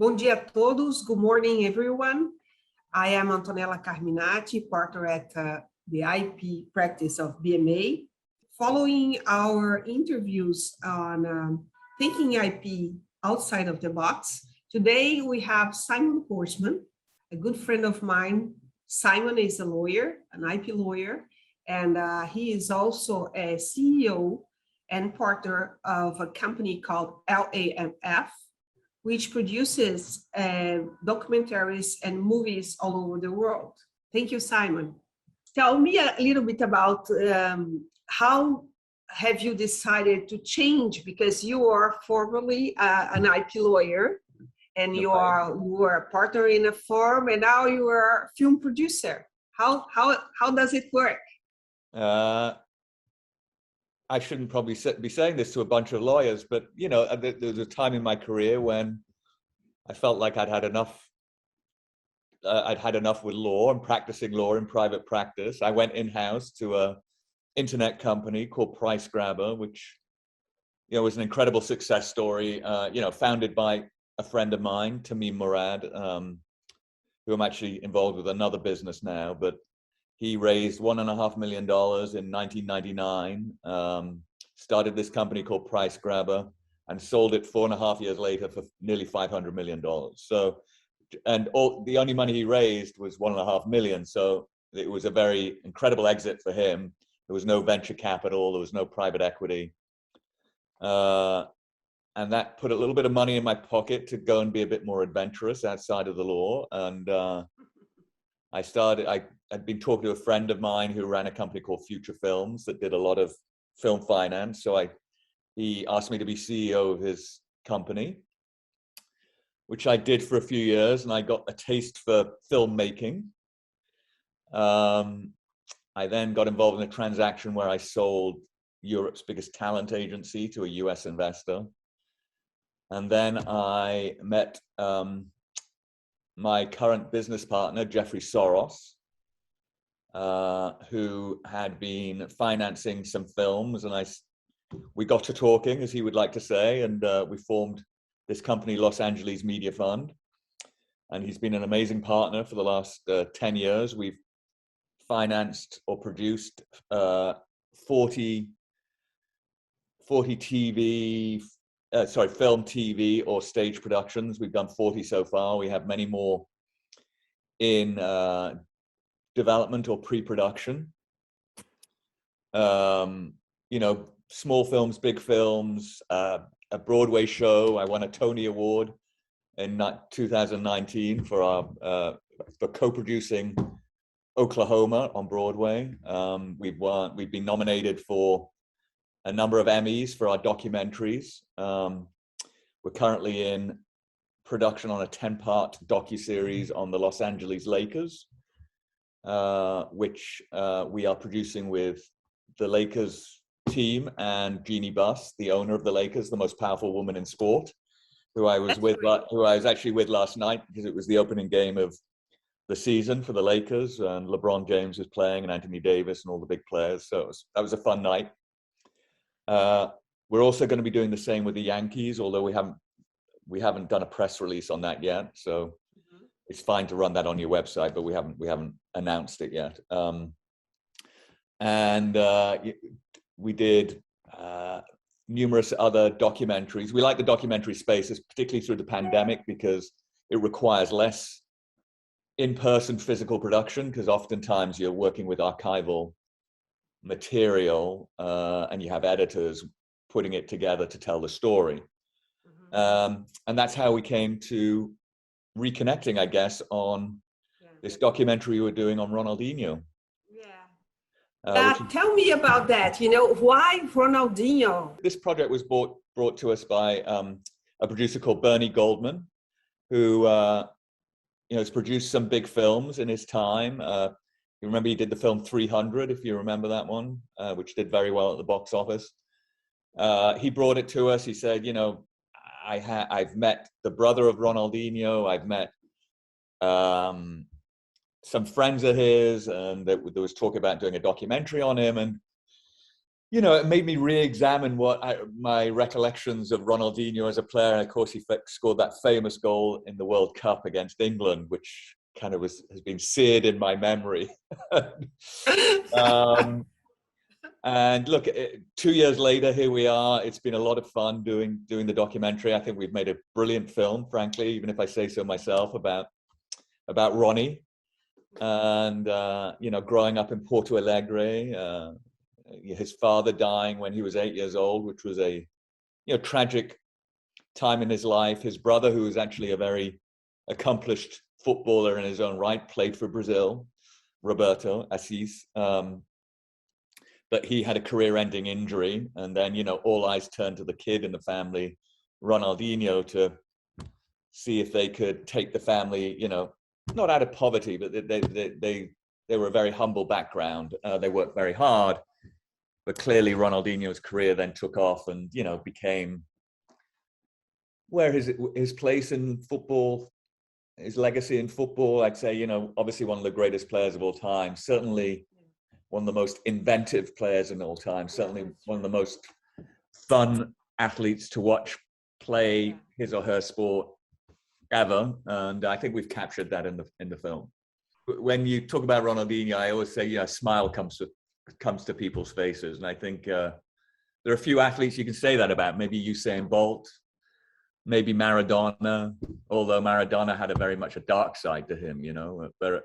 Bom dia a todos. Good morning, everyone. I am Antonella Carminatti, partner at the IP practice of BMA. Following our interviews on thinking IP outside of the box, today we have Simon Horsman, a good friend of mine. Simon is a lawyer, an IP lawyer, and he is also a CEO and partner of a company called LAMF, which produces documentaries and movies all over the world. Thank you, Simon. Tell me a little bit about how have you decided to change, because you are formerly an IP lawyer and you were a partner in a firm, and now you are a film producer. How does it work? I shouldn't probably be saying this to a bunch of lawyers, but you know, there was a time in my career when I felt like I'd had enough. I'd had enough with law and practicing law in private practice. I went in-house to a internet company called Price Grabber, which was an incredible success story. Founded by a friend of mine, Tamim Murad, who I'm actually involved with another business now, but he raised $1.5 million in 1999, started this company called Price Grabber, and sold it 4.5 years later for nearly $500 million. So, the only money he raised was $1.5 million. So it was a very incredible exit for him. There was no venture capital, there was no private equity. And that put a little bit of money in my pocket to go and be a bit more adventurous outside of the law. And I'd been talking to a friend of mine who ran a company called Future Films that did a lot of film finance. So he asked me to be CEO of his company, which I did for a few years, and I got a taste for filmmaking. I then got involved in a transaction where I sold Europe's biggest talent agency to a US investor. And then I met my current business partner, Jeffrey Soros, who had been financing some films, and we got to talking, as he would like to say, and we formed this company, Los Angeles Media Fund. And he's been an amazing partner for the last 10 years. We've financed or produced 40 film, TV, or stage productions. We've done 40 so far. We have many more in development or pre-production. Small films, big films, a Broadway show. I won a Tony Award in 2019 for co-producing Oklahoma on Broadway. We've been nominated for a number of Emmys for our documentaries. We're currently in production on a 10-part docuseries on the Los Angeles Lakers, which we are producing with the Lakers team and Jeannie Buss, the owner of the Lakers, the most powerful woman in sport, who I was actually with last night because it was the opening game of the season for the Lakers, and LeBron James was playing, and Anthony Davis, and all the big players. So that was a fun night. We're also going to be doing the same with the Yankees, although we haven't done a press release on that yet. So it's fine to run that on your website, but we haven't announced it yet. We did numerous other documentaries. We like the documentary space, particularly through the pandemic, because it requires less in-person physical production, because oftentimes you're working with archival material and you have editors putting it together to tell the story. And that's how we came to reconnecting, I guess, on this documentary we were doing on Ronaldinho. Tell me about that. Why Ronaldinho? This project was brought to us by a producer called Bernie Goldman, who has produced some big films in his time. You remember he did the film 300, if you remember that one, which did very well at the box office. He brought it to us. He said, I've met the brother of Ronaldinho. I've met some friends of his, and there was talk about doing a documentary on him. And you know, it made me re-examine my recollections of Ronaldinho as a player. And of course, he scored that famous goal in the World Cup against England, which kind of has been seared in my memory. And look, 2 years later, here we are. It's been a lot of fun doing the documentary. I think we've made a brilliant film, frankly, even if I say so myself, about Ronnie and you know, growing up in Porto Alegre, his father dying when he was 8 years old, which was a tragic time in his life. His brother, who was actually a very accomplished footballer in his own right, played for Brazil, Roberto Assis. But he had a career-ending injury, and then, you know, all eyes turned to the kid in the family, Ronaldinho, to see if they could take the family, you know, not out of poverty, but they were a very humble background. They worked very hard, but clearly Ronaldinho's career then took off, and, you know, became where his place in football, his legacy in football. I'd say, you know, obviously one of the greatest players of all time, certainly one of the most inventive players in all time, certainly one of the most fun athletes to watch play his or her sport ever. And I think we've captured that in the film. When you talk about Ronaldinho, I always say, yeah, a smile comes to people's faces. And I think there are a few athletes you can say that about. Maybe Usain Bolt, maybe Maradona, although Maradona had a very much a dark side to him, you know. But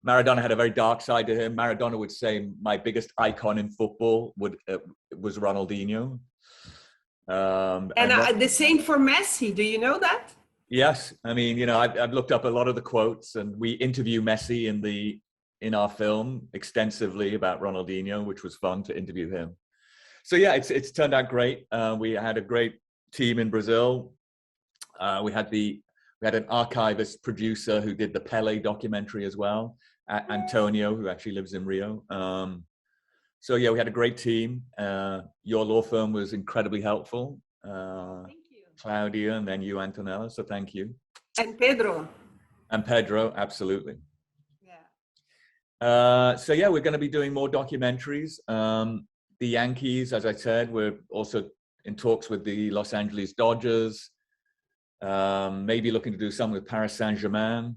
Maradona had a very dark side to him. Maradona would say, my biggest icon in football was Ronaldinho. And the same for Messi. Do you know that? Yes. I mean, you know, I've looked up a lot of the quotes, and we interview Messi in our film extensively about Ronaldinho, which was fun to interview him. So yeah, it's turned out great. We had a great team in Brazil. We had an archivist producer who did the Pele documentary as well, Antonio, who actually lives in Rio. So yeah, we had a great team. Your law firm was incredibly helpful. Thank you. Claudia, and then you, Antonella. So thank you. And Pedro. And Pedro, absolutely. Yeah. So yeah, we're going to be doing more documentaries. The Yankees, as I said, we're also in talks with the Los Angeles Dodgers. Maybe looking to do some with Paris Saint-Germain,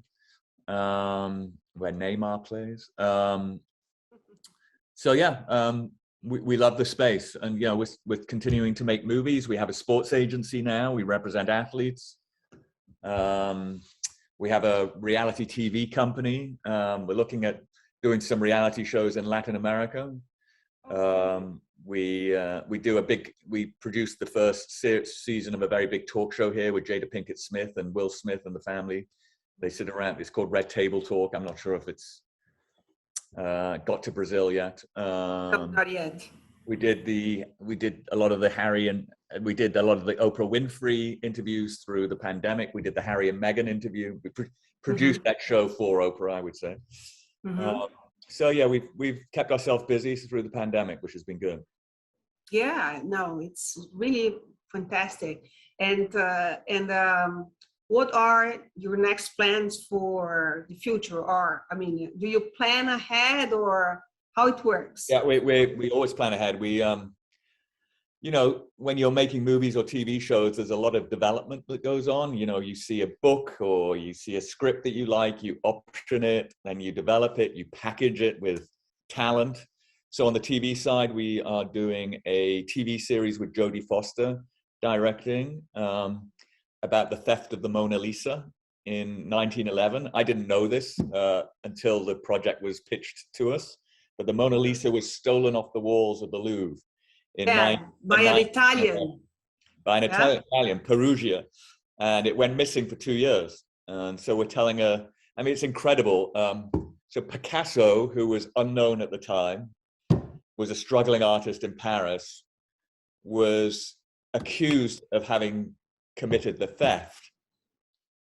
where Neymar plays. So yeah, we love the space, and you know, we're continuing to make movies. We have a sports agency now. We represent athletes. We have a reality TV company. We're looking at doing some reality shows in Latin America. We produced the first season of a very big talk show here with Jada Pinkett Smith and Will Smith and the family. They sit around. It's called Red Table Talk. I'm not sure if it's got to Brazil yet. No, not yet. We did a lot of the Harry and we did a lot of the Oprah Winfrey interviews through the pandemic. We did the Harry and Meghan interview. We produced that show for Oprah, I would say. So yeah, we've kept ourselves busy through the pandemic, which has been good. Yeah, no, it's really fantastic. And what are your next plans for the future? Or, I mean, do you plan ahead, or how it works? Yeah, we always plan ahead. We, you know, when you're making movies or TV shows, there's a lot of development that goes on. You know, you see a book or you see a script that you like, you option it, then you develop it, you package it with talent. So on the TV side, we are doing a TV series with Jodie Foster directing, about the theft of the Mona Lisa in 1911. I didn't know this until the project was pitched to us, but the Mona Lisa was stolen off the walls of the Louvre by an Italian. By an Italian, Perugia, and it went missing for 2 years. And so we're telling I mean, it's incredible. So Picasso, who was unknown at the time, was a struggling artist in Paris, was accused of having committed the theft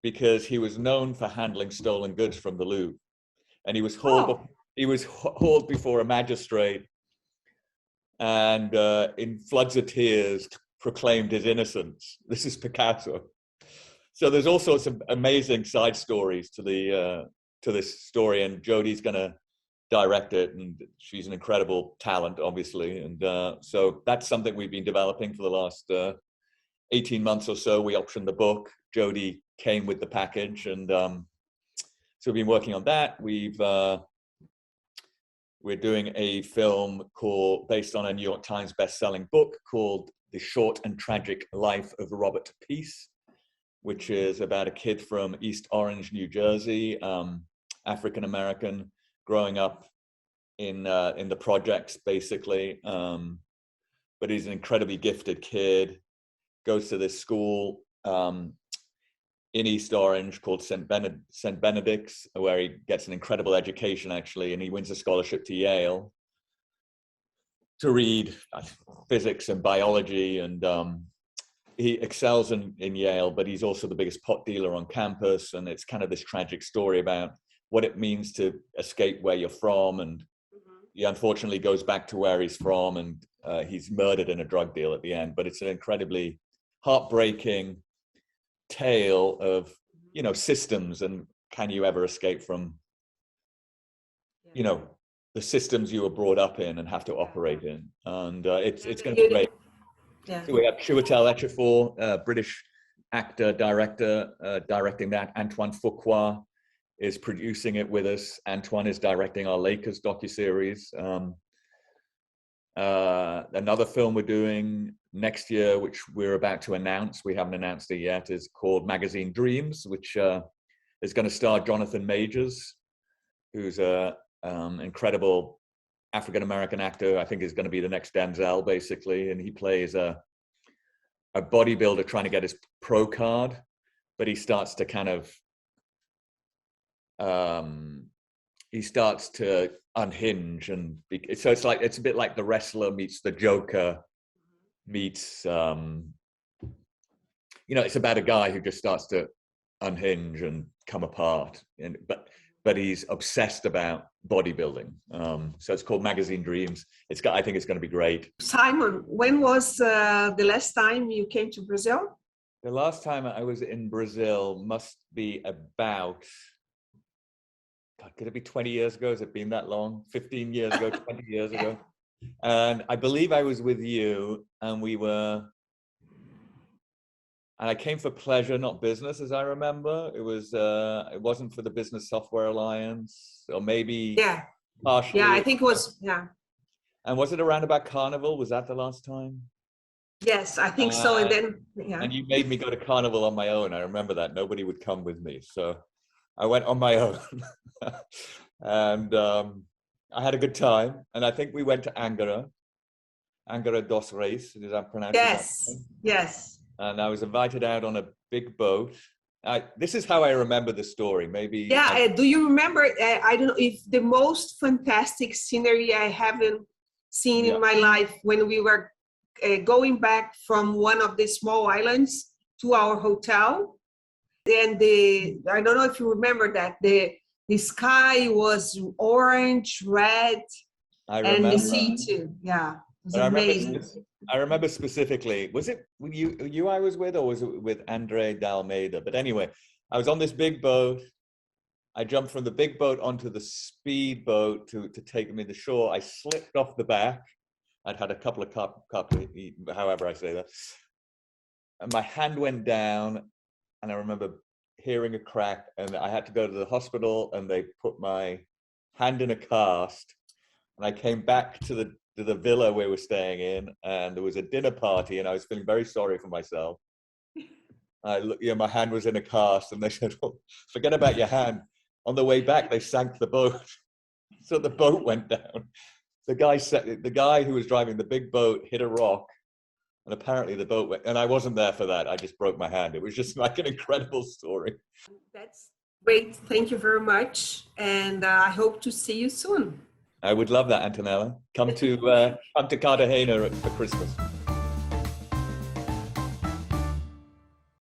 because he was known for handling stolen goods from the Louvre, and he was hauled before a magistrate, and in floods of tears proclaimed his innocence. This is Picasso. So there's all sorts of amazing side stories to this story, and Jodie's going to direct it, and she's an incredible talent, obviously. And so that's something we've been developing for the last 18 months or so. We optioned the book. Jodie came with the package, and so we've been working on that. We're doing a film based on a New York Times best-selling book called The Short and Tragic Life of Robert Peace, which is about a kid from East Orange, New Jersey, African-American, growing up in the projects, basically. But he's an incredibly gifted kid, goes to this school in East Orange called St. Benedict's, where he gets an incredible education, actually, and he wins a scholarship to Yale to read physics and biology, and he excels in Yale, but he's also the biggest pot dealer on campus, and it's kind of this tragic story about what it means to escape where you're from, and he unfortunately goes back to where he's from, and he's murdered in a drug deal at the end. But it's an incredibly heartbreaking tale of, you know, systems, and can you ever escape from, you know, the systems you were brought up in and have to operate in. And it's going to be great. Yeah. So we have Chiwetel Ejiofor, British actor, director, directing that. Antoine Fuqua is producing it with us. Antoine is directing our Lakers docuseries. Another film we're doing next year, which we're about to announce, we haven't announced it yet, is called Magazine Dreams, which is going to star Jonathan Majors, who's a incredible African-American actor. I think is going to be the next Denzel, basically. And he plays a bodybuilder trying to get his pro card, but he starts to kind of, he starts to unhinge, and so it's a bit like The Wrestler meets The Joker meets, you know, it's about a guy who just starts to unhinge and come apart, and but he's obsessed about bodybuilding. So it's called Magazine Dreams. I think it's going to be great. Simon, when was the last time you came to Brazil? The last time I was in Brazil must be about, God, could it be 20 years ago? Has it been that long? 15 years ago, 20 years ago? And I believe I was with you, and and I came for pleasure, not business, as I remember. It wasn't for the Business Software Alliance, or maybe partially. Yeah, I think it was, yeah. And was it around about Carnival? Was that the last time? Yes, I think so. And then, yeah. And you made me go to Carnival on my own. I remember that. Nobody would come with me. So I went on my own. And I had a good time. And I think we went to Angra dos Reis. Did I pronounce it? Yes, yes. And I was invited out on a big boat. This is how I remember the story. Maybe. Yeah. Do you remember? I don't know if the most fantastic scenery I haven't seen in my life, when we were going back from one of the small islands to our hotel, and I don't know if you remember that the sky was orange, red, and the sea too. Yeah, it was amazing. I remember specifically, was it you I was with, or was it with Andre D'Almeida? But anyway, I was on this big boat. I jumped from the big boat onto the speed boat to take me to shore. I slipped off the back. I'd had a couple of however I say that. And my hand went down, and I remember hearing a crack, and I had to go to the hospital, and they put my hand in a cast, and I came back to the villa we were staying in, and there was a dinner party, and I was feeling very sorry for myself. My hand was in a cast, and they said, "Well, forget about your hand." On the way back, they sank the boat, so the boat went down. The guy who was driving the big boat hit a rock, and apparently the boat went. And I wasn't there for that. I just broke my hand. It was just like an incredible story. That's great. Thank you very much, and I hope to see you soon. I would love that, Antonella. Come to Cartagena for Christmas.